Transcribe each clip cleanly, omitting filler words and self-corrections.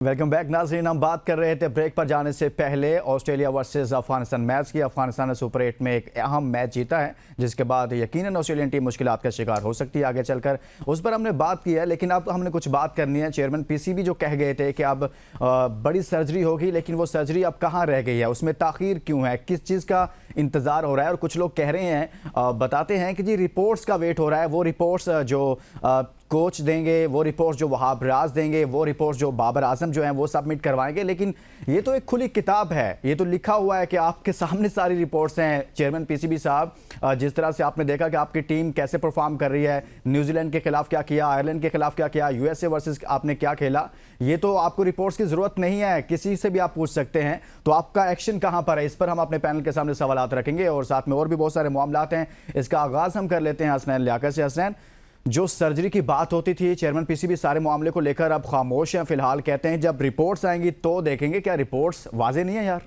Welcome back नाज़रीन। हम बात कर रहे थे ब्रेक पर जाने से पहले ऑस्ट्रेलिया वर्सेस अफगानिस्तान मैच की। अफगानिस्तान ने सुपर 8 में एक अहम मैच जीता है, जिसके बाद यकीनन ऑस्ट्रेलियन टीम मुश्किलात का शिकार हो सकती है आगे चलकर। उस पर हमने बात की है, लेकिन अब हमने कुछ बात करनी है। चेयरमैन पीसीबी जो कह गए थे कि अब बड़ी सर्जरी होगी, लेकिन वो सर्जरी अब कहाँ रह गई है, उसमें ताख़ीर क्यों है, किस चीज़ का इंतज़ार हो रहा है। और कुछ लोग कह रहे हैं, बताते हैं कि जी रिपोर्ट्स का वेट हो रहा है। वो रिपोर्ट्स जो कोच देंगे, वो रिपोर्ट्स जो वहाब रियाज देंगे, वो रिपोर्ट्स जो बाबर आजम जो हैं वो सबमिट करवाएंगे। लेकिन ये तो एक खुली किताब है, ये तो लिखा हुआ है कि आपके सामने सारी रिपोर्ट्स हैं। चेयरमैन पीसीबी साहब, जिस तरह से आपने देखा कि आपकी टीम कैसे परफॉर्म कर रही है, न्यूजीलैंड के खिलाफ क्या किया, आयरलैंड के खिलाफ क्या किया, यूएसए वर्सेस आपने क्या खेला, ये तो आपको रिपोर्ट्स की जरूरत नहीं है, किसी से भी आप पूछ सकते हैं। तो आपका एक्शन कहां पर है, इस पर हम अपने पैनल के सामने सवालात रखेंगे और साथ में और भी बहुत सारे मामलात हैं। इसका आगाज हम कर लेते हैं हसनैन लियाकत से। हसनैन, जो सर्जरी की बात होती थी, चेयरमैन पीसीबी सारे मामले को लेकर अब खामोश हैं फिलहाल। कहते हैं जब रिपोर्ट्स आएंगी तो देखेंगे। क्या रिपोर्ट्स वाजे नहीं है यार?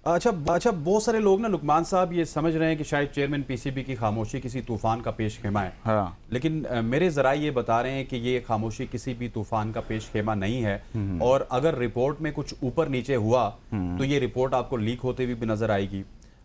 अच्छा, बहुत सारे लोग ना लुकमान साहब ये समझ रहे हैं कि शायद चेयरमैन पीसीबी की खामोशी किसी तूफान का पेश खेमा है। हाँ। लेकिन मेरे जराए ये बता रहे हैं कि ये खामोशी किसी भी तूफान का पेश खेमा नहीं है। और अगर रिपोर्ट में कुछ ऊपर नीचे हुआ तो ये रिपोर्ट आपको लीक होते हुए भी नजर आएगी।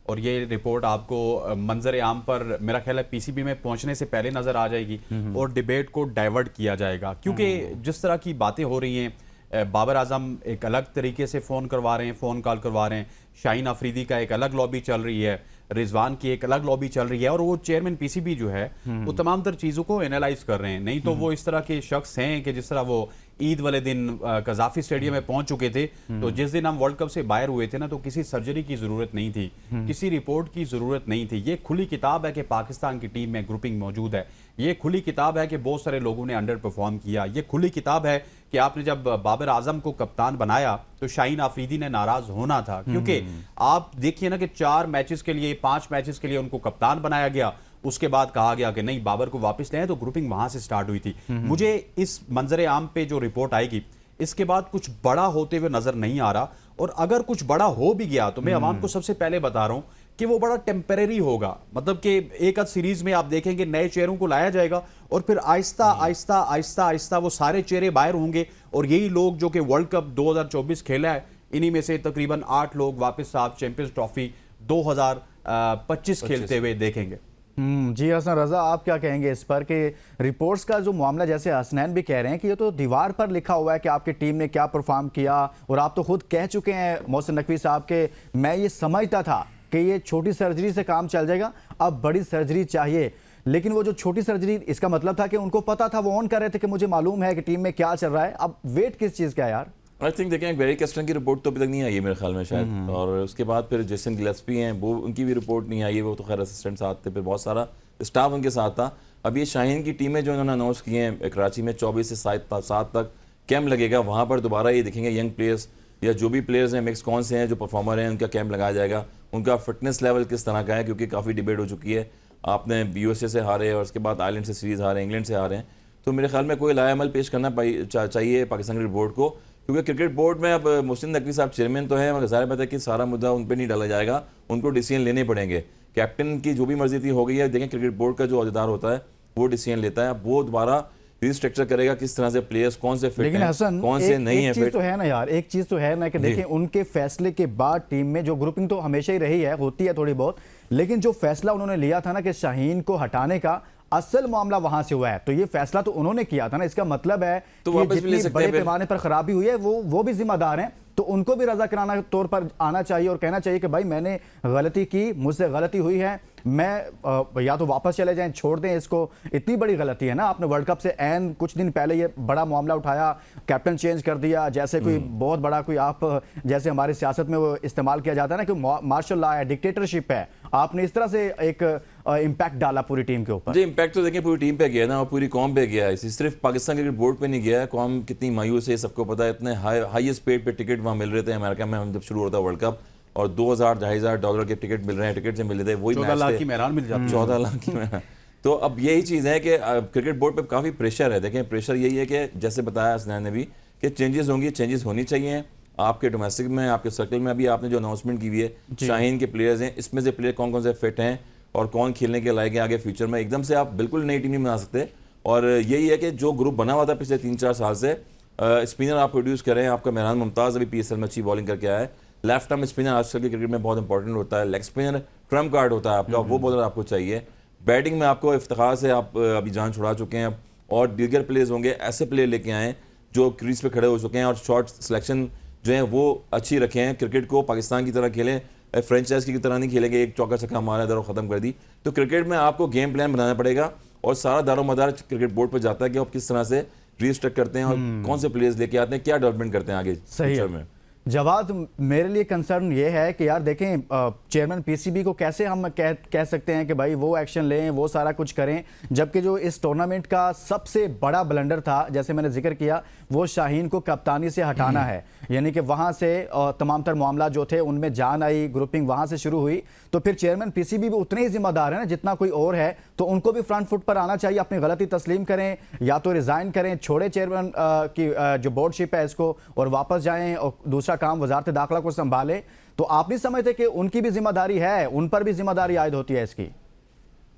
और ये रिपोर्ट आपको मंजर आम पर मेरा ख्याल है पीसीबी में पहुंचने से पहले नजर आ जाएगी और डिबेट को डाइवर्ट किया जाएगा। क्योंकि जिस तरह की बातें हो रही हैं, बाबर आजम एक अलग तरीके से फ़ोन करवा रहे हैं, फ़ोन कॉल करवा रहे हैं, शाहीन अफरीदी का एक अलग लॉबी चल रही है, रिजवान की एक अलग लॉबी चल रही है, और वो चेयरमैन पीसीबी जो है वो तमाम तर चीज़ों को एनालाइज कर रहे हैं। नहीं तो वो इस तरह के शख्स हैं कि जिस तरह वो ईद वाले दिन कजाफी स्टेडियम में पहुंच चुके थे, तो जिस दिन हम वर्ल्ड कप से बाहर हुए थे ना, तो किसी सर्जरी की जरूरत नहीं थी, किसी रिपोर्ट की जरूरत नहीं थी। ये खुली किताब है कि पाकिस्तान की टीम में ग्रुपिंग मौजूद है, ये खुली किताब है कि बहुत सारे लोगों ने अंडर परफॉर्म किया, ये खुली किताब है कि आपने जब बाबर आजम को कप्तान बनाया तो शाहीन अफरीदी ने नाराज होना था। क्योंकि आप देखिए ना कि 4 मैचेस के लिए, 5 मैचेस के लिए उनको कप्तान बनाया गया, उसके बाद कहा गया कि नहीं बाबर को वापस लें, तो ग्रुपिंग वहां से स्टार्ट हुई थी। मुझे इस मंजर आम पे जो रिपोर्ट आएगी, इसके बाद कुछ बड़ा होते हुए नजर नहीं आ रहा। और अगर कुछ बड़ा हो भी गया तो मैं अवाम को सबसे पहले बता रहा हूं कि वो बड़ा टेम्परेरी होगा। मतलब कि एक आध सीरीज में आप देखेंगे नए चेहरों को लाया जाएगा और फिर आहिस्ता आहिस्ता आहिस्ता आहिस्ता वो सारे चेहरे बाहर होंगे। और यही लोग जो कि वर्ल्ड कप 2024 खेला है, इन्हीं में से तकरीबन 8 लोग वापस आप चैंपियंस ट्रॉफी 2025 खेलते हुए देखेंगे। जी हसन रजा, आप क्या कहेंगे इस पर कि रिपोर्ट्स का जो मामला, जैसे हसनैन भी कह रहे हैं कि ये तो दीवार पर लिखा हुआ है कि आपकी टीम ने क्या परफॉर्म किया, और आप तो खुद कह चुके हैं मोहसिन नकवी साहब के मैं ये समझता था कि ये छोटी सर्जरी से काम चल जाएगा, अब बड़ी सर्जरी चाहिए। लेकिन वो जो छोटी सर्जरी, इसका मतलब था कि उनको पता था, वो ऑन कर रहे थे कि मुझे मालूम है कि टीम में क्या चल रहा है। अब वेट किस चीज़ का है यार? आई थिंक देखें, बेरी कैस्टन की रिपोर्ट तो अभी तक नहीं आई है मेरे ख्याल में शायद, और उसके बाद फिर जेसन गिलेस्पी हैं, वो उनकी भी रिपोर्ट नहीं आई है। वो तो खैर असिस्टेंट साथ थे, फिर बहुत सारा स्टाफ उनके साथ था। अब ये शाहीन की टीमें जो इन्होंने अनाउंस किए हैं, कराची में 24 से 7 तक कैंप लगेगा, वहाँ पर दोबारा ये देखेंगे यंग प्लेयर्स या जो भी प्लेयर्स हैं मिक्स कौन से हैं जो परफॉर्मर हैं, उनका कैंप लगाया जाएगा, उनका फिटनेस लेवल किस तरह का है, क्योंकि काफ़ी डिबेट हो चुकी है। आपने यूएसए से हारे और उसके बाद आयरलैंड से सीरीज़ हारे, इंग्लैंड से हारे हैं, तो मेरे ख्याल में कोई लायामल पेश करना चाहिए पाकिस्तान क्रिकेट बोर्ड को। क्योंकि क्रिकेट बोर्ड में अब मोहसिन नकवी साहब चेयरमैन तो हैं, मगर ज़ाहिर बात है कि सारा मुद्दा उन पर नहीं डाला जाएगा, उनको डिसीजन लेने पड़ेंगे। कैप्टन की जो भी मर्जी थी हो गई है। देखें, क्रिकेट बोर्ड का जो अहदेदार होता है वो डिसीजन लेता है, वो दोबारा रिस्ट्रक्चर करेगा किस तरह से प्लेयर्स कौन से फिट हैं, कौन से नहीं है फिट। तो है ना यार, एक चीज तो है ना कि देखें उनके फैसले के बाद टीम में जो ग्रुपिंग तो हमेशा ही रही है, होती है थोड़ी बहुत, लेकिन जो फैसला उन्होंने लिया था ना कि शाहीन को हटाने का, असल मामला वहां से हुआ है। तो ये फैसला तो उन्होंने किया था ना, इसका मतलब है तो कि वापस जितनी बड़े पैमाने पर खराबी हुई है वो भी जिम्मेदार हैं। तो उनको भी रजा कराना तौर पर आना चाहिए और कहना चाहिए कि भाई मैंने गलती की, मुझसे गलती हुई है, मैं या तो वापस चले जाएं, छोड़ दें इसको। इतनी बड़ी गलती है ना, आपने वर्ल्ड कप से एन कुछ दिन पहले ये बड़ा मामला उठाया, कैप्टन चेंज कर दिया, जैसे कोई बहुत बड़ा कोई, आप जैसे हमारी सियासत में वो इस्तेमाल किया जाता है ना कि मार्शल लॉ है, डिक्टेटरशिप है, आपने इस तरह से एक इम्पैक्ट डाला पूरी टीम के ऊपर। जी, इम्पैक्ट तो देखिए पूरी टीम पे गया ना, और पूरी कौम पे गया है, सिर्फ पाकिस्तान क्रिकेट बोर्ड पे नहीं गया है। कौम कितनी मायूस है सबको पता है। इतने हाईएस्ट पेड पे टिकट वहाँ मिल रहे थे अमेरिका में, हम जब शुरू होता वर्ल्ड कप, और $2,000-2,500 के टिकट मिल रहे हैं, टिकट से मिल रहे थे, वही 14 लाख की मेहरान मिल जाती है। 14 लाख की मेहरान। तो अब यही चीज़ है कि क्रिकेट बोर्ड पे काफ़ी प्रेशर है। देखें, प्रेशर यही है कि जैसे बताया हसनैन ने भी कि चेंजेस होंगी, चेंजेस होनी चाहिए आपके डोमेस्टिक में, आपके सर्कल में। अभी आपने जो अनाउंसमेंट की हुई है, शाहीन के प्लेयर्स हैं, इसमें से प्लेयर कौन कौन से फिट हैं और कौन खेलने के लायक है आगे फ्यूचर में। एकदम से आप बिल्कुल नई टीम नहीं बना सकते। और यही है कि जो ग्रुप बना हुआ था पिछले 3-4 साल से, स्पिनर आप प्रोड्यूस करें। आपका मेहरान मुमताज़ अभी PSL में अच्छी बॉलिंग करके आया है। लेफ्ट आर्म स्पिनर आजकल के क्रिकेट में बहुत इंपॉर्टेंट होता है। लेग स्पिनर ट्रम्प कार्ड होता है आपका, वो बॉलर आपको चाहिए। बैटिंग में आपको इफ्तिखार से आप अभी जान छुड़ा चुके हैं, और दीगर प्लेयर्स होंगे, ऐसे प्लेयर लेके आए जो क्रीज पे खड़े हो चुके हैं और शॉट सिलेक्शन जो है वो अच्छी रखे हैं। क्रिकेट को पाकिस्तान की तरह खेलें, फ्रेंचाइज की तरह नहीं खेलेंगे एक चौका छक्का मारा इधर और ख़त्म कर दी। तो क्रिकेट में आपको गेम प्लान बनाना पड़ेगा, और सारा दारोमदार क्रिकेट बोर्ड पर जाता है कि आप किस तरह से रीस्ट्रक्ट करते हैं और कौन से प्लेयर्स लेके आते हैं, क्या डेवलपमेंट करते हैं आगे सही फ्यूचर है। में। जवाद, मेरे लिए कंसर्न ये है कि यार देखें, चेयरमैन पीसीबी को कैसे हम कह सकते हैं कि भाई वो एक्शन लें, वो सारा कुछ करें, जबकि जो इस टूर्नामेंट का सबसे बड़ा ब्लंडर था, जैसे मैंने जिक्र किया, वो शाहीन को कप्तानी से हटाना है। यानी कि वहाँ से तमाम तर मामला जो थे उनमें जान आई, ग्रुपिंग वहाँ से शुरू हुई। तो फिर चेयरमैन पीसीबी भी उतने ही जिम्मेदार है ना जितना कोई और है, तो उनको भी फ्रंट फुट पर आना चाहिए, अपनी गलती तस्लीम करें, या तो रिजाइन करें, छोड़े चेयरमैन की जो बोर्डशिप है इसको, और वापस जाएं और दूसरा काम वजारत दाखिला को संभाले। तो आप नहीं समझते कि उनकी भी जिम्मेदारी है, उन पर भी जिम्मेदारी आयद होती है इसकी?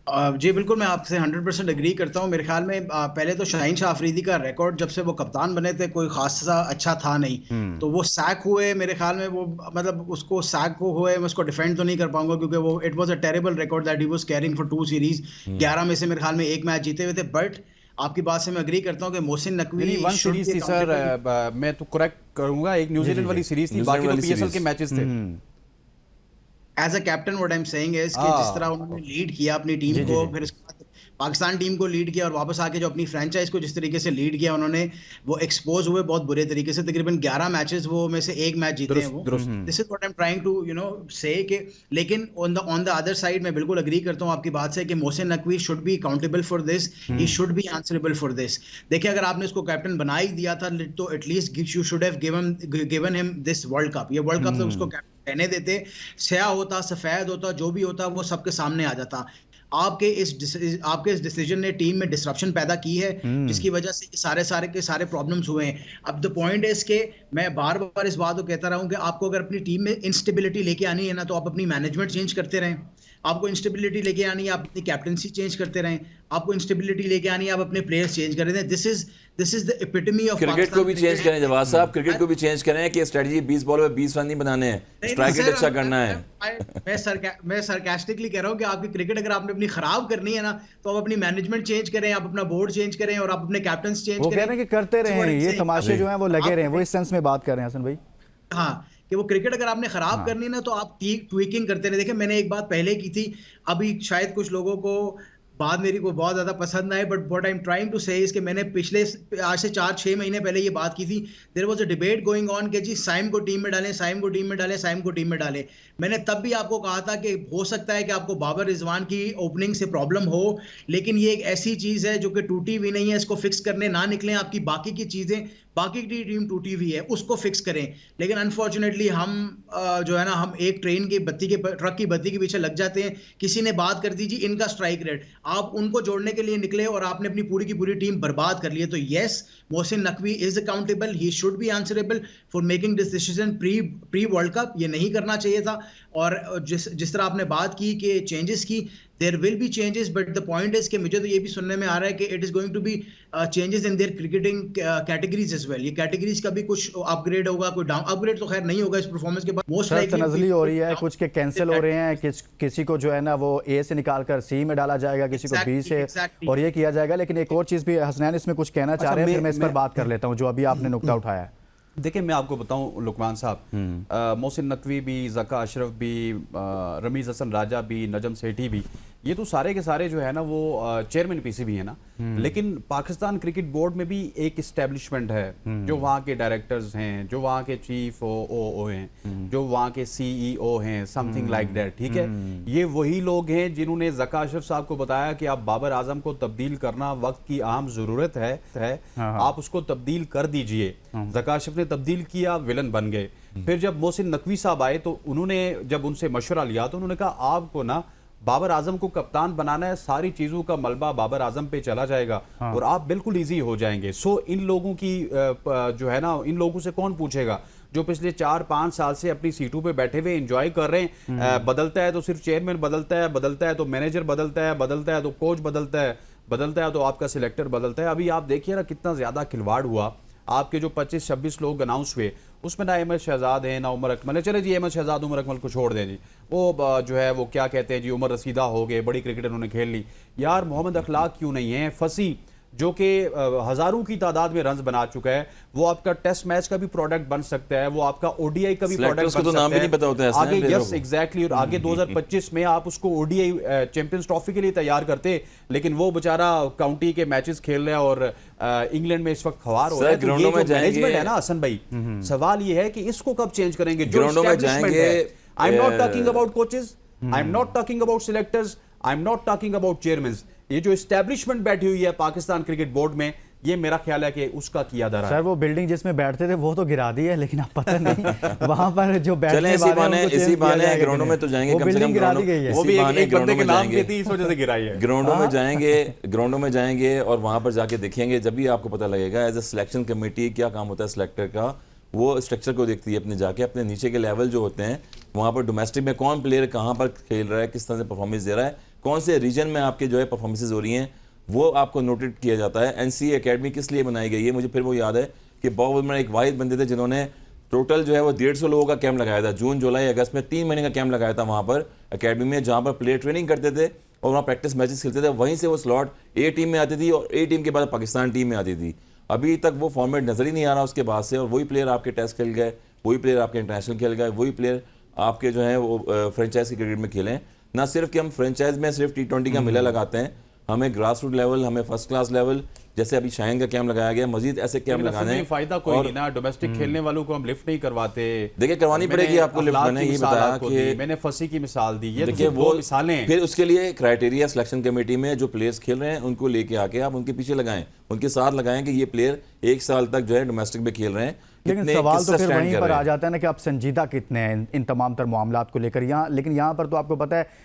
जी बिल्कुल, मैं आपसे 100% एग्री करता हूँ। मेरे ख्याल में पहले तो शाहीन शाह अफरीदी का रिकॉर्ड जब से वो कप्तान बने थे कोई खासा अच्छा था नहीं। तो वो सैक हुए, मेरे ख्याल में वो मतलब उसको सैक को हुए, मैं उसको डिफेंड तो नहीं कर पाऊंगा क्योंकि वो it was a terrible record that he was carrying for 2 series. 11 में से मेरे ख्याल में 1 मैच जीते हुए थे। बट आपकी बात से मैं एग्री करता हूँ कि मोहसिन नकवी 1 सीरीज थी सर, मैं तो करेक्ट करूंगा, एक न्यूजीलैंड वाली सीरीज थी, बाकी तो PSL के मैचेस थे। As a captain what I am saying is कि जिस तरह उन्होंने लीड किया अपनी टीम को, फिर इसके बाद पाकिस्तान टीम को लीड किया, और वापस आके जो अपनी फ्रेंचाइज को जिस तरीके से लीड किया उन्होंने, वो एक्सपोज हुए बहुत बुरे तरीके से। तकरीबन 11 मैचेस वो में से 1 मैच जीते हैं वो। This is what I am trying to say कि, लेकिन ऑन द अदर साइड मैं बिल्कुल एग्री करता हूं आपकी बात से कि Mohsin Naqvi should be accountable for this, he should be answerable for this. देखिए, अगर आपने उसको कैप्टन बना ही दिया था तो at least you should have given him this world cup. ये वर्ल्ड कप तो उसको कहने देते, स्याह होता, सफेद होता, जो भी होता वो सबके सामने आ जाता। आपके इस डिसीजन ने टीम में डिसरप्शन पैदा की है, जिसकी वजह से सारे प्रॉब्लम्स हुए हैं। अब द पॉइंट इज के मैं बार बार इस बात को कहता रहा हूं कि आपको अगर अपनी टीम में इंस्टेबिलिटी लेके आनी है ना, तो आप अपनी मैनेजमेंट चेंज करते रहें। आपको इंस्टेबिलिटी लेके आनी है, आप अपनी कैप्टनसी चेंज करते रहें। आपको इंस्टेबिलिटी लेके आनी है, आप अपने प्लेयर्स चेंज कर रहे हैं। This is the epitome of cricket को भी चेंज करें जवाद साहब, क्रिकेट को भी चेंज करें कि स्ट्रेटजी 20 बॉल में 20 रन नहीं बनाने हैं, स्ट्राइक रेट अच्छा करना है। मैं सरकास्टिकली कह रहा हूं कि आपकी क्रिकेट अगर आपने अपनी खराब करनी है ना, तो आप अपनी मैनेजमेंट चेंज करें, आप अपना बोर्ड चेंज करें, और आप अपने कैप्टन्स चेंज करें। वो कह रहे हैं कि करते रहें, ये तमाशे जो हैं वो लगे रहें, वो इस सेंस में बात कर रहे हैं हसन भाई। हाँ, कि वो क्रिकेट अगर आपने खराब करनी ना, तो आप ट्वीकिंग करते रहे। देखिए, मैंने एक बात पहले की थी, अभी शायद कुछ लोगों को बात मेरी को बहुत ज्यादा पसंद आए, but what I am trying to say is कि मैंने पिछले आज से 4-6 महीने पहले ये बात की थी। There was a debate going on कि जी साइम को टीम में डालें, साइम को टीम में डालें, साइम को टीम में डालें। मैंने तब भी आपको कहा था कि हो सकता है कि आपको बाबर रिजवान की ओपनिंग से प्रॉब्लम हो, लेकिन ये एक ऐसी चीज है जो कि टूटी हुई नहीं है, इसको फिक्स करने ना निकलें। आपकी बाकी की चीजें, बाकी की टीम टूटी हुई है, उसको फिक्स करें। लेकिन अनफॉर्चुनेटली हम जो है ना, हम एक ट्रेन की ट्रक की बत्ती के पीछे लग जाते हैं। किसी ने बात कर दी जी इनका स्ट्राइक रेट, आप उनको जोड़ने के लिए निकले और आपने अपनी पूरी की पूरी टीम बर्बाद कर ली है। तो yes, Mohsin Naqvi is accountable, he should be answerable for making this decision pre world cup. ये नहीं करना चाहिए था। और जिस तरह आपने बात की कि चेंजेस की, there will be changes, but the point is कि मुझे तो ये भी सुनने में आ रहा है कि it is going to be changes in their cricketing categories as well. ये कैटेगरीज का भी कुछ अपग्रेड होगा, कोई डाउन अपग्रेड तो खैर नहीं होगा इस परफॉर्मेंस के बाद। मोस्ट लाइकली तनज़ली हो रही है, कुछ के कैंसिल हो रहे हैं, किसी को जो है ना वो A से निकालकर C में डाला जाएगा, किसी को B से, और ये किया जाएगा। लेकिन एक और चीज़ भी हसनैन इसमें कुछ कहना चाह रहे हैं, फिर मैं इस पर बात कर लेता हूँ जो अभी आपने नुक्ता उठाया है। देखिए, मैं आपको बताऊं लुकमान साहब, मोहसिन नकवी भी, ज़का अशरफ भी, रमीज़ हसन राजा भी, नजम सेठी भी, ये तो सारे के सारे जो है ना वो चेयरमैन पीसीबी है ना। लेकिन पाकिस्तान क्रिकेट बोर्ड में भी एक इस्टेब्लिशमेंट है, जो वहाँ के डायरेक्टर्स हैं, जो वहाँ के चीफ ओ हैं, जो वहाँ के CEO हैं, समथिंग लाइक दैट, ठीक है। ये वही लोग हैं जिन्होंने ज़का अशरफ साहब को बताया कि आप बाबर आजम को तब्दील करना वक्त की अहम ज़रूरत है, आप उसको तब्दील कर दीजिए। ज़का अशरफ ने तब्दील किया, विलन बन गए। फिर जब मोहसिन नकवी साहब आए तो उन्होंने जब उनसे मशवरा लिया तो उन्होंने कहा आपको ना बाबर आजम को कप्तान बनाना है, सारी चीजों का मलबा बाबर आजम पे चला जाएगा और आप बिल्कुल इजी हो जाएंगे। सो इन लोगों की जो है ना, इन लोगों से कौन पूछेगा जो पिछले 4-5 साल से अपनी सीटों पे बैठे हुए एंजॉय कर रहे हैं। बदलता है तो सिर्फ चेयरमैन बदलता है तो मैनेजर बदलता है तो कोच बदलता है तो आपका सिलेक्टर बदलता है। अभी आप देखिए ना कितना ज्यादा खिलवाड़ हुआ आपके जो 25-26 लोग अनाउंस हुए उसमें ना अहमद शहजाद है ना उमर अकमल है। चले जी अहमद शहजाद उमर अकमल को छोड़ दें जी, वो जो है वो क्या कहते हैं जी, उमर रसीदा हो गए, बड़ी क्रिकेट उन्होंने खेल ली। यार मोहम्मद अखलाक क्यों नहीं है? फसी जो कि हजारों की तादाद में रन्स बना चुका है, वो आपका टेस्ट मैच का भी प्रोडक्ट बन सकता है, वो आपका ओडीआई का भी प्रोडक्ट बन तो सकता नाम भी नहीं पता होता है आगे। Yes exactly. और आगे 2025 में आप उसको ओडीआई चैंपियंस ट्रॉफी के लिए तैयार करते, लेकिन वो बेचारा काउंटी के मैचेस खेल रहा है और इंग्लैंड में इस वक्त खवार हो रहा है। तो ये जो मैनेजमेंट है ना हसन भाई, सवाल ये है कि इसको कब चेंज करेंगे? ग्राउंडों में जाएंगे। I am not talking about coaches, I am not talking about selectors, I am not talking about chairman. ये जो एस्टैब्लिशमेंट बैठी हुई है पाकिस्तान क्रिकेट बोर्ड में, ये मेरा ख्याल है कि उसका किया दरा है। सर वो बिल्डिंग जिसमें बैठते थे वो तो गिरा दी है, लेकिन अब पता नहीं वहां पर जो बैठने इसी बहाने ग्राउंडों में तो जाएंगे, कम से कम गिरा दी गई है। वो भी एक बंदे के नाम पे थी, इस वजह से गिराई है। ग्राउंडों में जाएंगे और वहां पर जाके देखेंगे, जब भी आपको पता लगेगा एज ए सिलेक्शन कमेटी क्या काम होता है सिलेक्टर का। वो स्ट्रक्चर को देखती है अपने जाके, अपने नीचे के लेवल जो होते हैं वहां पर डोमेस्टिक में कौन प्लेयर कहां पर खेल रहा है, किस तरह से परफॉर्मेंस दे रहा है, कौन से रीजन में आपके जो है परफॉर्मेंसेज हो रही हैं, वो आपको नोटेट किया जाता है। एनसीए एकेडमी किस लिए बनाई गई है? मुझे फिर वो याद है कि बॉब विल्मर एक वाहिद बंदे थे जिन्होंने टोटल जो है वो 150 लोगों का कैंप लगाया था, जून जुलाई अगस्त में 3 महीने का कैंप लगाया था वहां पर एकेडमी में, जहां पर प्लेयर ट्रेनिंग करते थे और वहाँ प्रैक्टिस मैचेस खेलते थे। वहीं से वो स्लॉट ए टीम में आती थी और ए टीम के बाद पाकिस्तान टीम में आती थी। अभी तक वो फॉर्मेट नजर ही नहीं आ रहा उसके बाद से, और वही प्लेयर आपके टेस्ट खेल गए, वही प्लेयर आपके इंटरनेशनल खेल गए, वही प्लेयर आपके जो है वो फ्रेंचाइज की क्रिकेट में खेलें। ना सिर्फ कि हम फ्रेंचाइज में सिर्फ T20 का मेला लगाते हैं, हमें ग्रास रूट लेवल, हमें फर्स्ट क्लास लेवल, जैसे अभी शाहीन का कैंप लगाया गया, मजीद ऐसे कैंप लगाने हैं। फायदा कोई नहीं ना, डोमेस्टिक खेलने वालों को हम लिफ्ट नहीं करवाते। देखिए करवानी पड़ेगी आपको लिफ्ट। मैंने ये बताया कि मैंने फसी की मिसाल दी, ये देखिए वो मिसालें। फिर उसके लिए क्राइटेरिया सिलेक्शन कमेटी में जो प्लेयर्स खेल रहे हैं उनको लेके आके आप उनके पीछे लगाएं, उनके साथ लगाएं कि ये प्लेयर 1 साल तक जो है डोमेस्टिक में खेल रहे हैं। लेकिन सवाल तो फिर वहीं पर आ जाता है ना कि आप संजीदा कितने हैं इन तमाम तर मामलात को लेकर। यहाँ लेकिन यहाँ पर तो आपको पता है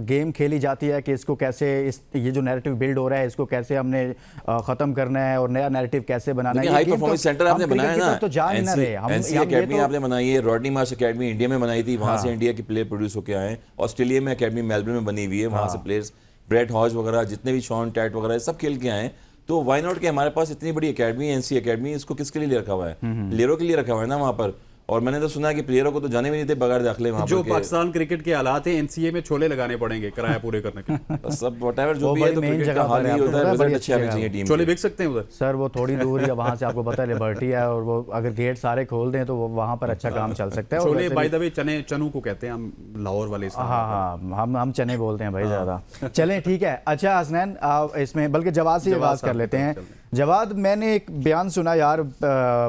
गेम खेली जाती है कि इसको कैसे, ये जो नैरेटिव बिल्ड हो रहा है इसको कैसे हमने ख़त्म करना है और नया नैरेटिव कैसे बनाना है। हाई परफॉर्मेंस सेंटर आपने बनाया ना, तो जा ही ना रहे हम। एनसीए एकेडमी आपने बनाई है, रॉडनी मार्श एकेडमी इंडिया में बनाई थी, वहाँ से इंडिया के प्लेयर प्रोड्यूस होकर आए। ऑस्ट्रेलिया में एकेडमी मेलबर्न में बनी हुई है, वहाँ से प्लेयर्स ब्रेट हॉज वगैरह जितने भी शॉन टैट वगैरह सब खेल के आए। तो वाई नॉट कि हमारे पास इतनी बड़ी एकेडमी है एनसीए एकेडमी, इसको किसके लिए रखा हुआ है? प्लेयरों के लिए रखा हुआ है ना वहाँ पर। और मैंने तो सुना है कि प्लेयरों को तो जाने भी नहीं थे बगैर दाखिले वहाँ जो पर। पाकिस्तान क्रिकेट के हालात है, एनसीए में छोले लगाने पड़ेंगे किराया पूरे करने के। सब व्हाटएवर जो भी है, तो क्रिकेट का हाल ही होता है, रिजल्ट अच्छे आने चाहिए टीम। छोले बिक सकते हैं उधर सर, वो थोड़ी दूर है वहाँ से, आपको पता है लिबर्टी है, और वो अगर गेट सारे खोल दें तो वो वहाँ पर अच्छा काम चल सकता है। Chole by the way Chanu को कहते हैं हम लाहौर वाले। हाँ, हम चने बोलते हैं भाई ज़्यादा। चलें ठीक है। अच्छा हसनैन, इसमें बल्कि जवाद से आवाज़ कर लेते हैं। जवाद, मैंने एक बयान सुना यार,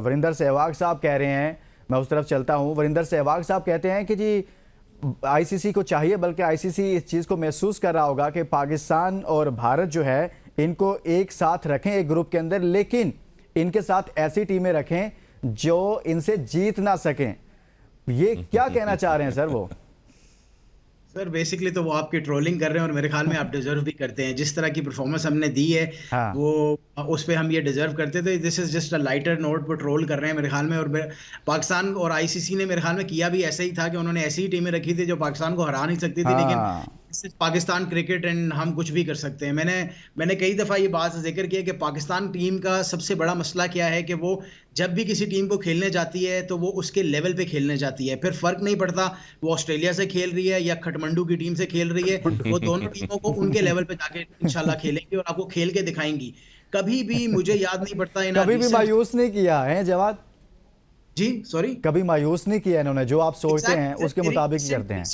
वरिंदर सहवाग साहब कह रहे हैं, मैं उस तरफ चलता हूँ। वरिंदर सहवाग साहब कहते हैं कि जी आईसीसी को चाहिए, बल्कि आईसीसी इस चीज़ को महसूस कर रहा होगा कि पाकिस्तान और भारत जो है इनको एक साथ रखें एक ग्रुप के अंदर, लेकिन इनके साथ ऐसी टीमें रखें जो इनसे जीत ना सकें। ये क्या कहना चाह रहे हैं सर वो? सर बेसिकली तो वो आपकी ट्रोलिंग कर रहे हैं और मेरे ख्याल में आप डिजर्व भी करते हैं। जिस तरह की परफॉर्मेंस हमने दी है वो उस पे हम ये डिजर्व करते थे। This is just a lighter note पर ट्रोल कर रहे हैं मेरे ख्याल में। और पाकिस्तान और आईसीसी ने मेरे ख्याल में किया भी ऐसा ही था कि उन्होंने ऐसी ही टीमें रखी थी जो पाकिस्तान को हरा नहीं सकती थी, लेकिन पाकिस्तान क्रिकेट एंड हम कुछ भी कर सकते हैं। मैंने कई दफ़ा ये बात जिक्र किया कि पाकिस्तान टीम का सबसे बड़ा मसला क्या है कि वो जब भी किसी टीम को खेलने जाती है तो वो उसके लेवल पे खेलने जाती है। फिर फर्क नहीं पड़ता वो ऑस्ट्रेलिया से खेल रही है या खटमंडू की टीम से खेल रही है, वो दोनों टीमों को उनके लेवल पे जाके इंशाल्लाह खेलेंगी और आपको खेल के दिखाएंगी। कभी भी मुझे याद नहीं पड़ता कभी भी मायूस नहीं किया है जवाद जी, सॉरी, कभी मायूस नहीं किया इन्होंने, जो आप सोचते हैं उसके मुताबिक ही करते हैं।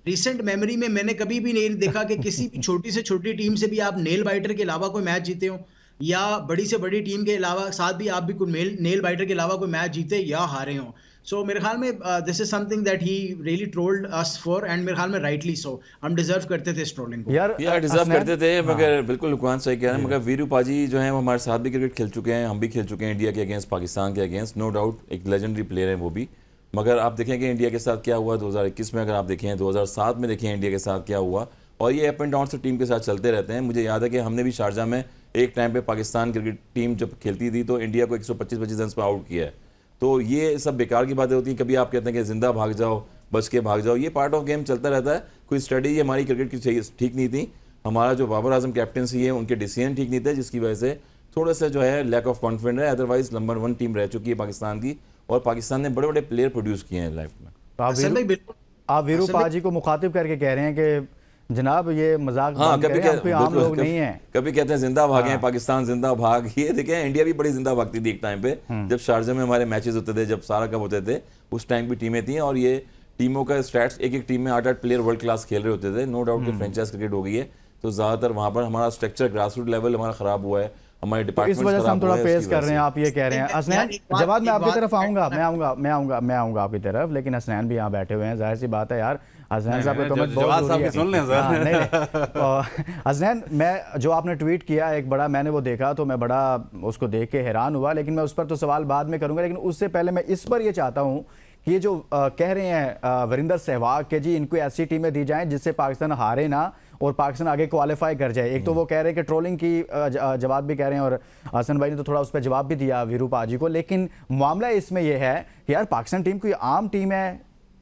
रिसेंट मेमोरी में मैंने कभी भी नहीं देखा कि किसी भी छोटी से छोटी टीम से भी आप नेल बाइटर के अलावा कोई मैच जीते हो, या बड़ी से बड़ी टीम के अलावा साथ भी आप भी कोई नेल बाइटर के अलावा कोई मैच जीते या हारे हो। सो मेरे ख्याल में this is something that he really trolled us for, and मेरे ख्याल में राइटली सो। हम डिजर्व करते थे इस ट्रोलिंग को। यार डिजर्व करते थे, मगर बिल्कुल लुकमान सही कह रहे हैं। मगर वीरू पाजी जो है वो हमारे साथ भी क्रिकेट खेल चुके हैं, हम भी खेल चुके हैं इंडिया के अगेंस्ट, पाकिस्तान के अगेंस्ट, नो डाउट एक लेजेंडरी प्लेयर है वो भी। मगर आप देखें कि इंडिया के साथ क्या हुआ 2021 में, अगर आप देखें 2007 में देखें इंडिया के साथ क्या हुआ, और ये अप एंड डाउन से टीम के साथ चलते रहते हैं। मुझे याद है कि हमने भी शारजा में एक टाइम पे पाकिस्तान क्रिकेट टीम जब खेलती थी तो इंडिया को 125 रन पर आउट किया है। तो ये सब बेकार की बातें होती हैं। कभी आप कहते हैं कि जिंदा भाग जाओ, बच के भाग जाओ, ये पार्ट ऑफ गेम चलता रहता है। कोई स्ट्रेटेजी हमारी क्रिकेट की ठीक नहीं थी, हमारा जो बाबर आजम कैप्टनसी है उनके डिसीजन ठीक नहीं थे, जिसकी वजह से थोड़ा सा जो है लैक ऑफ कॉन्फिडेंस है, अदरवाइज नंबर 1 टीम रह चुकी है पाकिस्तान की, और पाकिस्तान ने बड़े बड़े प्लेयर प्रोड्यूस किए हैं लाइफ में। तो आप वीरू पाजी को मुखातिब करके कह रहे हैं कि जनाब ये मजाक बंद करें, हम कोई आम लोग नहीं हैं। कभी कहते हैं जिंदा भागे पाकिस्तान जिंदा भाग, ये देखें इंडिया भी बड़ी जिंदा भागती थी एक टाइम पे, जब शारजा में हमारे मैचेस होते थे, जब सारा कप होते थे, उस टाइम की टीमें थी, और ये टीमों का स्टैट्स, एक एक टीम में 8-8 प्लेयर वर्ल्ड क्लास खेल रहे होते थे। नो डाउट कि फ्रेंचाइज क्रिकेट हो गई है, तो ज्यादातर वहां पर हमारा स्ट्रक्चर ग्रासरूट लेवल हमारा खराब हुआ है, हमारे तो इस डिपार्टमेंट वजह से हम थोड़ा फेस कर रहे हैं, आप ये कह रहे हैं। हसनैन जवाब मैं आपकी तरफ आऊंगा, मैं आऊंगा आपकी तरफ, लेकिन हसनैन भी यहाँ बैठे हुए हैं, जाहिर सी बात है यार, हसनैन साहब के कमेंट बहुत जरूरी है। सुन लें सर। हाँ, नहीं हसनैन, मैं जो आपने ट्वीट किया एक बड़ा, मैंने वो देखा तो मैं बड़ा उसको देख के हैरान हुआ, लेकिन मैं उस पर तो सवाल बाद में करूंगा, लेकिन उससे पहले मैं इस पर ये चाहता हूँ कि ये जो कह रहे हैं वीरेंद्र सहवाग के जी इनको ऐसी टीमें दी जाएं जिससे पाकिस्तान हारे ना और पाकिस्तान आगे क्वालिफाई कर जाए। एक तो वो कह रहे हैं कि ट्रोलिंग की जवाब भी कह रहे हैं, और हसन भाई ने तो थोड़ा उस पर जवाब भी दिया वीरू पाजी को, लेकिन मामला इसमें यह है कि यार पाकिस्तान टीम कोई आम टीम है,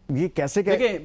ये कैसे देखिए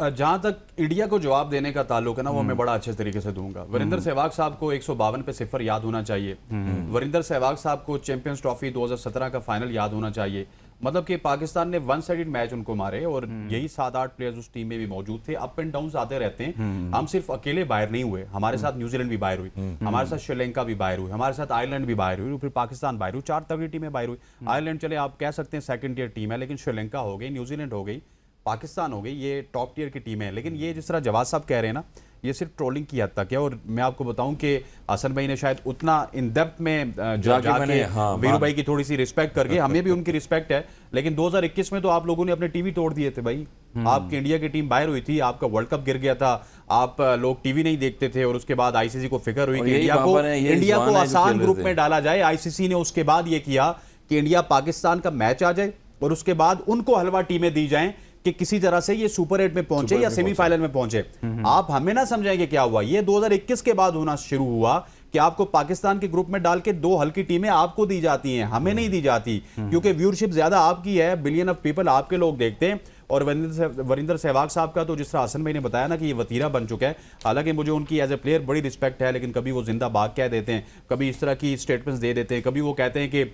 जहां तक इंडिया को जवाब देने का ताल्लुक है ना, वो मैं बड़ा अच्छे तरीके से दूंगा। वीरेंद्र सहवाग साहब को 152 पे 0 याद होना चाहिए। वीरेंद्र सहवाग साहब को चैंपियंस ट्रॉफी 2017 का फाइनल याद होना चाहिए। मतलब कि पाकिस्तान ने 1 साइडेड मैच उनको मारे, और यही 7-8 प्लेयर्स उस टीम में भी मौजूद थे। अप एंड डाउन आते रहते हैं। हम सिर्फ अकेले बाहर नहीं हुए, हमारे साथ न्यूजीलैंड भी बाहर हुई, हमारे साथ श्रीलंका भी बाहर हुई, हमारे साथ आयरलैंड भी बाहर हुई, फिर पाकिस्तान बाहर हुई, 4 तगड़ी टीमें बाहर हुई। आयरलैंड चले आप कह सकते हैं सेकंड टियर टीम है, लेकिन श्रीलंका हो गई, न्यूजीलैंड हो गई, पाकिस्तान हो गई, ये टॉप टीयर की टीम है। लेकिन ये जिस तरह जवाद साहब कह रहे हैं ना, ये सिर्फ ट्रोलिंग की हद तक है। और मैं आपको बताऊं कि हसन भाई ने शायद उतना इन डेप्थ में जाके वीरू भाई की थोड़ी सी रिस्पेक्ट करके, हमें भी उनकी रिस्पेक्ट है, लेकिन 2021 में तो आप लोगों ने अपने टीवी तोड़ दिए थे भाई। आपकी इंडिया की टीम बाहर हुई थी, आपका वर्ल्ड कप गिर गया था, आप लोग टीवी नहीं देखते थे, और उसके बाद आईसीसी को फिक्र हुई कि इंडिया को आसान ग्रुप में डाला जाए। आईसीसी ने उसके बाद ये किया कि इंडिया पाकिस्तान का मैच आ जाए, और उसके बाद उनको हलवा टीमें दी जाएं कि किसी तरह से ये सुपर 8 में पहुंचे या सेमीफाइनल में पहुंचे। आप हमें ना समझेंगे क्या हुआ, ये 2021 के बाद होना शुरू हुआ कि आपको पाकिस्तान के ग्रुप में डाल के 2 हल्की टीमें आपको दी जाती हैं, हमें नहीं दी जाती, क्योंकि व्यूअरशिप ज्यादा आपकी है, बिलियन ऑफ पीपल आपके लोग देखते हैं। और वरिंदर सहवाग साहब का तो जिस तरह हसन भाई ने बताया ना कि ये वतीरा बन चुका है, हालांकि मुझे उनकी एज ए प्लेयर बड़ी रिस्पेक्ट है, लेकिन कभी वो जिंदा बाग कह देते हैं, कभी इस तरह की स्टेटमेंट्स दे देते हैं, कभी वो कहते हैं कि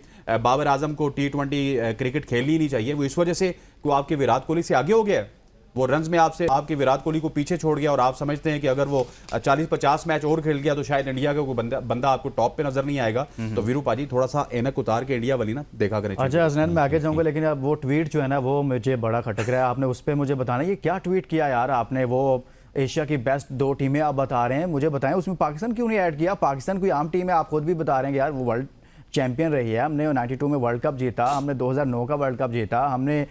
बाबर आजम को T20 क्रिकेट खेलनी ही नहीं चाहिए। वो इस वजह से कि वो आपके विराट कोहली से आगे हो गया है, वो रन्स में आपसे आपके विराट कोहली को पीछे छोड़ गया, और आप समझते हैं कि अगर वो 40-50 मैच और खेल गया तो शायद इंडिया का कोई बंदा आपको टॉप पे नजर नहीं आएगा। तो वीरू पाजी थोड़ा सा एनक उतार के इंडिया वाली ना देखा करें। अच्छा हसनैन, मैं आगे जाऊंगा, लेकिन अब वो ट्वीट जो है ना वो मुझे बड़ा खटक रहा है। आपने उस पर मुझे बताना ये क्या ट्वीट किया यार आपने, वो एशिया की बेस्ट 2 टीमें आप बता रहे हैं, मुझे बताएं उसमें पाकिस्तान क्यों नहीं ऐड किया? पाकिस्तान कोई आम टीम है, आप खुद भी बता रहे हैं कि यार वो वर्ल्ड चैंपियन रही है, हमने 92 में वर्ल्ड कप जीता, हमने 2009 का वर्ल्ड कप जीता, हमने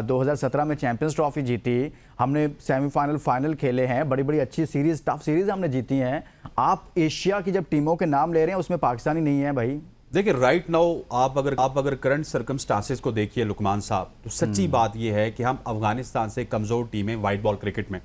2017 में चैंपियंस ट्रॉफी जीती, हमने सेमीफाइनल फाइनल खेले हैं, बड़ी बड़ी अच्छी सीरीज, टफ सीरीज हमने जीती हैं। आप एशिया की जब टीमों के नाम ले रहे हैं उसमें पाकिस्तानी नहीं है भाई। देखिए राइट नाउ आप अगर करंट सर्कमस्टांसेस को देखिए लुकमान साहब, तो सच्ची बात यह है कि हम अफगानिस्तान से कमजोर टीम है वाइट बॉल क्रिकेट में।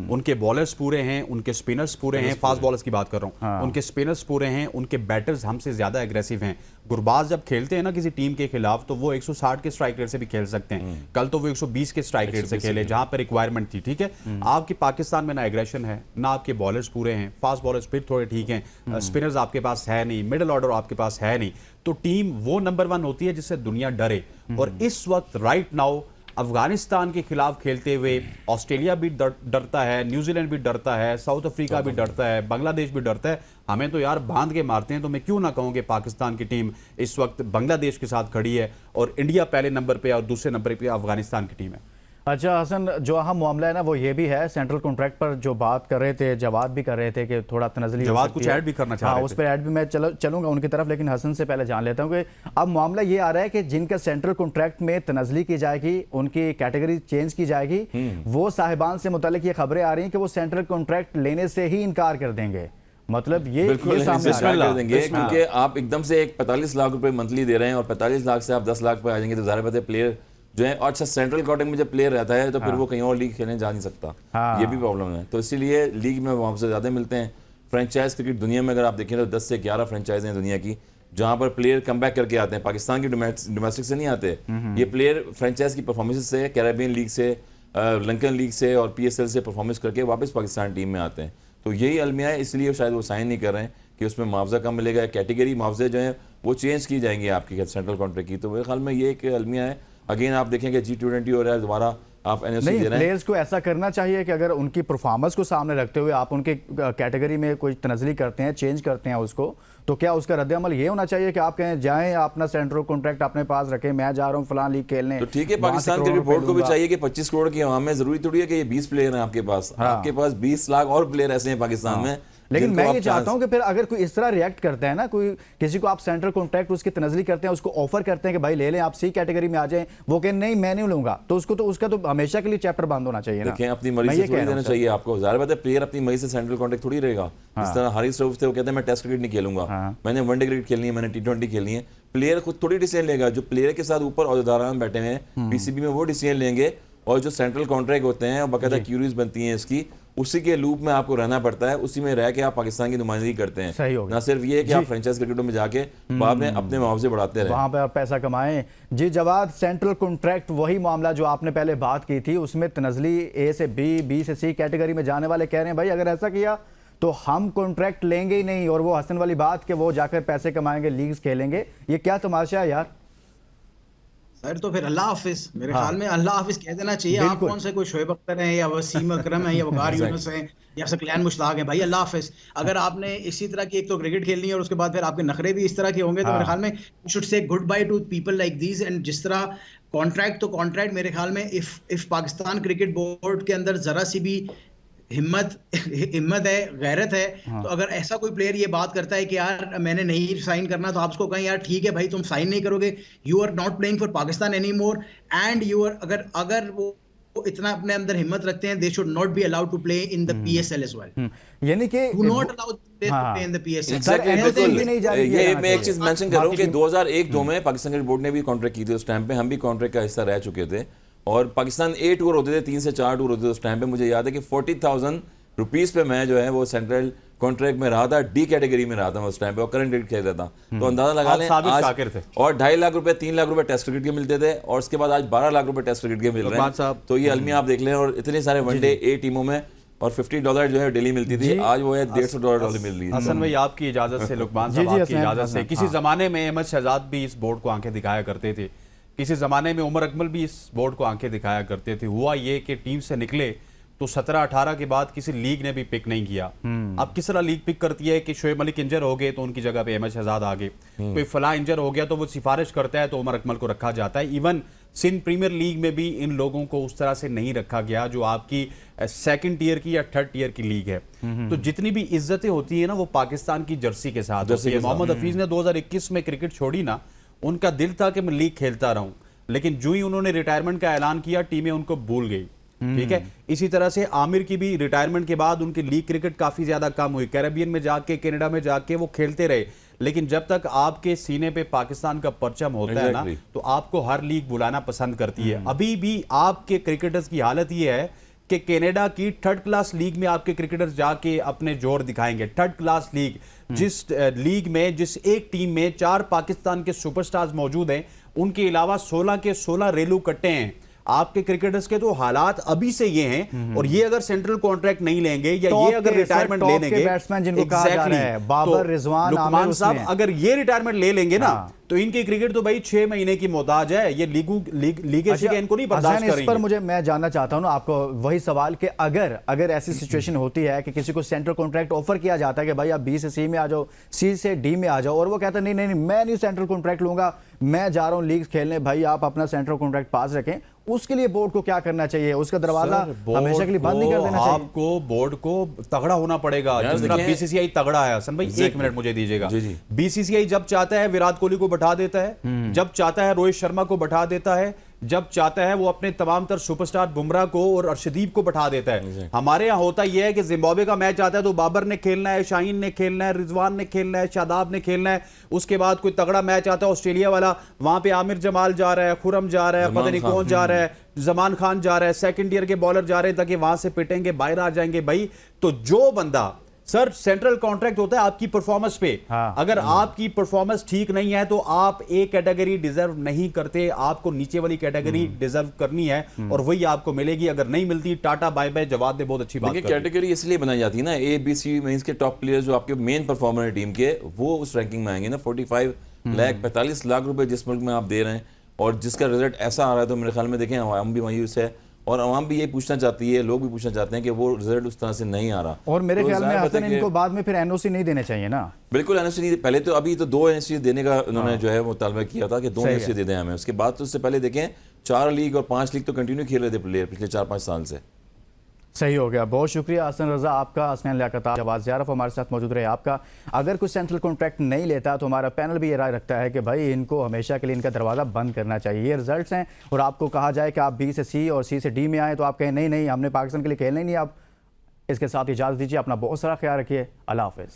उनके बॉलर्स पूरे हैं, उनके स्पिनर्स पूरे हैं, फास्ट बॉलर्स की बात कर रहा हूं, उनके स्पिनर्स पूरे हैं, उनके बैटर्स हमसे ज्यादा एग्रेसिव हैं। गुरबाज जब खेलते हैं ना किसी टीम के खिलाफ, तो वो 160 के स्ट्राइक रेट से भी खेल सकते हैं। कल तो वो 120 के स्ट्राइक रेट से खेले जहां पर रिक्वायरमेंट थी। ठीक है, आपकी पाकिस्तान में ना एग्रेशन है, ना आपके बॉलर्स पूरे हैं, फास्ट बॉलर्स फिर थोड़े ठीक हैं, स्पिनर्स आपके पास है नहीं, मिडिल ऑर्डर आपके पास है नहीं, तो टीम वो नंबर 1 होती है जिससे दुनिया डरे। और इस वक्त राइट नाउ अफगानिस्तान के खिलाफ खेलते हुए ऑस्ट्रेलिया भी डरता है, न्यूजीलैंड भी डरता है, साउथ अफ्रीका भी डरता है, बांग्लादेश भी डरता है। हमें तो यार बांध के मारते हैं। तो मैं क्यों ना कहूं कि पाकिस्तान की टीम इस वक्त बांग्लादेश के साथ खड़ी है, और इंडिया पहले नंबर पे और दूसरे नंबर पे अफगानिस्तान की टीम है। अच्छा हसन, जो अहम मामला है ना वो ये भी है, सेंट्रल कॉन्ट्रैक्ट पर जो बात कर रहे थे, जवाब भी कर रहे थे कि थोड़ा तनज़ली जवाब कुछ ऐड भी करना चाह रहे थे। उस पर ऐड भी मैं चलूंगा उनकी तरफ, लेकिन हसन से पहले जान लेता हूं कि अब मामला ये आ रहा है कि जिनका सेंट्रल कॉन्ट्रैक्ट में तनज़ली की जाएगी, उनकी कैटेगरी चेंज की जाएगी, वो साहिबान से मुतालिक ये खबरें आ रही हैं कि वो सेंट्रल कॉन्ट्रैक्ट लेने से ही इनकार कर देंगे। मतलब ये सामने कर देंगे, क्योंकि आप एकदम से एक 45 लाख रुपए मंथली दे रहे हैं, और 45 लाख से आप 10 लाख पे आ जाएंगे, तो ज़ाहिर बात है प्लेयर जो है, और अच्छा सेंट्रल कॉन्ट्रैक्ट में जब प्लेयर रहता है तो फिर वो कहीं और लीग खेलने जा नहीं सकता। ये भी प्रॉब्लम है। तो इसीलिए लीग में वहाँ से ज़्यादा मिलते हैं। फ्रेंचाइज क्रिकेट दुनिया में अगर आप देखें तो 10 से 11 फ्रेंचाइज हैं दुनिया की, जहाँ पर प्लेयर कम बैक करके आते हैं। पाकिस्तान की डोमेस्टिक से नहीं आते ये प्लेयर, फ्रेंचाइज की परफॉर्मेंस से, कैरेबियन लीग से, लंकन लीग से और PSL से परफॉर्मेंस करके वापस पाकिस्तान टीम में आते हैं। तो यही अलमिया है, इसलिए शायद वो साइन नहीं कर रहे हैं कि उसमें मुआवजा कम मिलेगा, कैटेगरी मुआवजे जो हैं वो चेंज की जाएंगी आपकी सेंट्रल कॉन्ट्रैक्ट की। तो मेरे ख्याल में ये एक अलमिया है। अगेन आप देखेंगे G20 हो रहा है, दोबारा आप एनओसी नहीं, दे रहे हैं। प्लेयर्स को ऐसा करना चाहिए कि अगर उनकी परफॉर्मेंस को सामने रखते हुए आप उनके कैटेगरी में कोई तनजली करते हैं, चेंज करते हैं उसको, तो क्या उसका रद्द-ए-अमल ये होना चाहिए कि आप कहें जाएं अपना सेंट्रल कॉन्ट्रैक्ट अपने पास रखें, मैं जा रहा हूं फलां लीग खेलने। तो ठीक है, वहां से पाकिस्तान करोड़ क्रिकेट बोर्ड रुपए को भी लूंगा। चाहिए कि 25 करोड़ की हवा में जरूरी थोड़ी है कि ये 20 प्लेयर हैं आपके पास। आपके पास 20 लाख और प्लेयर ऐसे हैं पाकिस्तान में। लेकिन जिनको मैं आप ये चाहता चांस- हूं कि फिर अगर कोई इस तरह रिएक्ट करता है ना, कोई किसी को आप सेंट्रल कॉन्ट्रैक्ट उसकी तनजली करते हैं, उसको ऑफर करते हैं कि भाई ले लें आप सी कैटेगरी में आ जाएं, वो कहें नहीं मैं नहीं लूंगा, तो उसका तो हमेशा के लिए चैप्टर बंद होना चाहिए ना। देखें, अपनी मैं मर्जी ये से कह थोड़ी रहा हूं देना सर। चाहिए आपको। जाहिर बात है प्लेयर अपनी मर्जी से सेंट्रल कॉन्ट्रैक्ट थोड़ी रहेगा। इस तरह हारिस रऊफ थे, वो कहते हैं मैं टेस्ट क्रिकेट नहीं खेलूंगा, मैंने वनडे क्रिकेट खेलनी है, मैंने T20 खेलनी है। प्लेयर खुद थोड़ी डिसीजन लेगा, जो प्लेयर के साथ ऊपर अहदेदारान बैठे हुए हैं PCB में वो डिसीजन लेंगे, और जो सेंट्रल कॉन्ट्रैक्ट होते हैं बाकायदा क्यूरीज बनती हैं इसकी, उसी के लूप में आपको रहना पड़ता है, उसी में रह के आप पाकिस्तान की नुमाइंदगी करते हैं। सही हो गया। ना सिर्फ ये है कि आप फ्रेंचाइज क्रिकेटों में जाके बाद में अपने मुआवजे बढ़ाते रहे। वहां पे आप पैसा कमाएं। जी जवाद, सेंट्रल कॉन्ट्रैक्ट वही मामला जो आपने पहले बात की थी, उसमें तनजली A से B से C कैटेगरी में जाने वाले कह रहे हैं भाई अगर ऐसा किया तो हम कॉन्ट्रैक्ट लेंगे ही नहीं, और वो हसन वाली बात कि वो जाकर पैसे कमाएंगे, लीग्स खेलेंगे। ये क्या तमाशा है यार। सर तो फिर अल्लाह हाफिज, मेरे ख्याल में अल्लाह हाफिज कह देना चाहिए। आप कौन से कोई शोएब अख्तर हैं या वसीम अकरम हैं या वकार यूनुस हैं या सकलैन मुश्ताक हैं, भाई अल्लाह हाफिज। अगर आपने इसी तरह की एक तो क्रिकेट खेलनी है और उसके बाद फिर आपके नखरे भी इस तरह के होंगे, तो मेरे ख्याल में you should say good by two people like these. And जिस तरह कॉन्ट्रैक्ट, तो कॉन्ट्रैक्ट मेरे ख्याल में इफ पाकिस्तान क्रिकेट बोर्ड के अंदर जरा सी भी हिम्मत है, गैरत है, तो अगर ऐसा कोई प्लेयर ये बात करता है कि यार मैंने नहीं साइन करना, तो आप उसको कहें यार ठीक है भाई तुम साइन नहीं करोगे, you are not playing for Pakistan any more, and you are अगर वो इतना अपने अंदर हिम्मत रखते हैं, they should not be allowed to play in the PSL as well. यानी कि do not allow to play in the PSL। Exactly, Exactly, बिल्कुल। भी नहीं जारी किया ये जाना मैं एक चाहिए। चीज मेंशन कर रहा हूँ कि 2001-2 में पाकिस्तान क्रिकेट बोर्ड ने भी कॉन्ट्रैक्ट की थी। उस टाइम पे हम भी कॉन्ट्रैक्ट का हिस्सा रह चुके थे, और पाकिस्तान 8 टूर होते थे, 3 से 4 टूर होते थे उस टाइम पे। मुझे याद है कि 40,000 रुपीस पे मैं जो है वो सेंट्रल कॉन्ट्रैक्ट में रहा था, D कैटेगरी में रहा था मैं उस टाइम पे, और करंट क्रिकेट खेल रहा था। तो अंदाजा लगा आप लें साबिर आज, शाकिर थे। और 2.5 लाख रुपए 3 लाख रुपए टेस्ट क्रिकेट के मिलते थे, और उसके बाद आज 12 लाख रुपए टेस्ट क्रिकेट के मिल रहे लुकमान हैं। साहब। तो ये अलमिया आप देख लें, और इतने सारे वनडे A टीमों में, और $50 जो है डेली मिलती थी, आज वो है $150 मिल रही है। हसन भाई आपकी इजाजत से, लुकमान जी, साहब जी, आपकी हसन, इजाजत से, हसन, किसी जमाने में अहमद शहजाद भी इस बोर्ड को आंखें दिखाया करते थे, किसी जमाने में उमर अकमल भी इस बोर्ड को आंखें दिखाया करते थे। हुआ ये कि टीम से निकले तो 17-18 के बाद किसी लीग ने भी पिक नहीं किया। अब किस तरह लीग पिक करती है कि शोएब मलिक इंजर हो गए तो उनकी जगह पे अहमद शहजाद आ गए, कोई फला इंजर हो गया तो वो सिफारिश करता है तो उमर अकमल को रखा जाता है। इवन सिंध प्रीमियर लीग में भी इन लोगों को उस तरह से नहीं रखा गया जो आपकी सेकंड टियर की या थर्ड टियर की लीग है। तो जितनी भी इज्जतें होती है ना, वो पाकिस्तान की जर्सी के साथ होती है। मोहम्मद हफीज ने 2021 में क्रिकेट छोड़ी ना, उनका दिल था कि मैं लीग खेलता रहूं, लेकिन जो ही उन्होंने रिटायरमेंट का ऐलान किया टीमें उनको भूल गई। ठीक है, इसी तरह से आमिर की भी रिटायरमेंट के बाद उनकी लीग क्रिकेट काफी ज्यादा कम हुई। कैरेबियन में जाके, कनाडा में जाके वो खेलते रहे, लेकिन जब तक आपके सीने पे पाकिस्तान का परचम होता है ना, तो आपको हर लीग बुलाना पसंद करती है। अभी भी आपके क्रिकेटर्स की हालत ये है कि कनाडा की थर्ड क्लास लीग में आपके क्रिकेटर्स जाके अपने जोर दिखाएंगे। थर्ड क्लास लीग, जिस लीग में जिस एक टीम में 4 पाकिस्तान के सुपरस्टार्स मौजूद हैं, उनके अलावा 16 के 16 रेलू कट्टे हैं। आपके क्रिकेटर्स के तो हालात अभी से ये हैं, और ये अगर सेंट्रल कॉन्ट्रैक्ट नहीं लेंगे या ये अगर रिटायरमेंट ले लेंगे, बैट्समैन जिनको कहा जा रहा है, बाबर, रिजवान, लुकमान साहब आमिर, अगर ये रिटायरमेंट ले लेंगे ना, तो इनकी क्रिकेट तो भाई 6 महीने की मोहताज है। ये लीगेसी अच्छा, का इनको नहीं बर्दाश्त इस करेंगे। पर मुझे मैं जानना चाहता हूं ना आपको वही सवाल कि अगर ऐसी सिचुएशन होती है कि किसी को सेंट्रल कॉन्ट्रैक्ट ऑफर किया जाता है कि भाई आप B से C में आ जाओ, C से D में आ जाओ, और वो कहता है नहीं नहीं नहीं मैं नहीं सेंट्रल कॉन्ट्रैक्ट लूंगा, मैं जा रहा हूं लीग खेलने, भाई आप अपना सेंट्रल कॉन्ट्रैक्ट पास रखें, उसके लिए बोर्ड को क्या करना चाहिए? उसका दरवाजा हमेशा के लिए बंद नहीं कर देना चाहिए? आपको बोर्ड को तगड़ा होना पड़ेगा, जिस तरह BCCI तगड़ा है। हसन भाई 1 मिनट मुझे दीजिएगा। BCCI जब चाहता है विराट कोहली को बैठा देता है, जब चाहता है रोहित शर्मा को बैठा देता है, जब चाहता है वो अपने तमाम तर सुपरस्टार बुमराह को और अर्शदीप को बैठा देता है। हमारे यहाँ होता यह है कि जिम्बाब्वे का मैच आता है तो बाबर ने खेलना है, शाहीन ने खेलना है, रिजवान ने खेलना है, शादाब ने खेलना है। उसके बाद कोई तगड़ा मैच आता है ऑस्ट्रेलिया वाला, वहां पे आमिर जमाल जा रहा है, खुरम जा रहा है, पता नहीं कौन जा रहा है, जमान खान जा रहा है, सेकंड ईयर के बॉलर जा रहे हैं ताकि वहां से पिटेंगे, बाहर आ जाएंगे। भाई तो जो बंदा सर सेंट्रल कॉन्ट्रैक्ट होता है आपकी परफॉर्मेंस पे। हाँ। अगर आपकी परफॉर्मेंस ठीक नहीं है तो आप एक कैटेगरी डिजर्व नहीं करते, आपको नीचे वाली कैटेगरी डिजर्व करनी है और वही आपको मिलेगी। अगर नहीं मिलती टाटा बाय बाय, जवाब दे बहुत अच्छी बात देखिए कर दी। कैटेगरी इसलिए बनाई जाती है ना, ए बी सी मींस के टॉप प्लेयर्स जो आपके मेन परफॉर्मर है टीम के, वो उस रैंकिंग में आएंगे ना। 45 लाख 45 लाख रुपए जिस मुल्क में आप दे रहे हैं और जिसका रिजल्ट ऐसा आ रहा है, तो मेरे ख्याल में देखें अवाम भी मायूस है और अवाम भी ये पूछना चाहती है, लोग भी पूछना चाहते हैं कि वो रिजल्ट उस तरह से नहीं आ रहा। और मेरे तो ख्याल में जाहिर बात है हसन कि- इनको बाद में फिर एनओसी नहीं देने चाहिए ना। बिल्कुल एनओसी नहीं, पहले तो अभी तो 2 एनओसी देने का उन्होंने जो है वो मुतालबा किया था कि 2 सही एनओसी दे दें हमें। उसके बाद तो उससे पहले देखें 4 लीग और 5 लीग तो कंटिन्यू खेल रहे थे प्लेयर पिछले 4-5 साल से। सही हो गया, बहुत शुक्रिया हसन रजा आपका, हसनैन लियाकत, जवाद ज़ियारफ हमारे साथ मौजूद रहे आपका। अगर कुछ सेंट्रल कॉन्ट्रैक्ट नहीं लेता तो हमारा पैनल भी ये राय रखता है कि भाई इनको हमेशा के लिए इनका दरवाज़ा बंद करना चाहिए। ये रिजल्ट्स हैं और आपको कहा जाए कि आप बी से सी और सी से डी में आए तो आप कहें नहीं नहीं हमने पाकिस्तान के लिए खेलना ही नहीं। आप इसके साथ इजाज़त दीजिए, अपना बहुत सारा ख्याल रखिए, अल्लाह हाफ़िज़।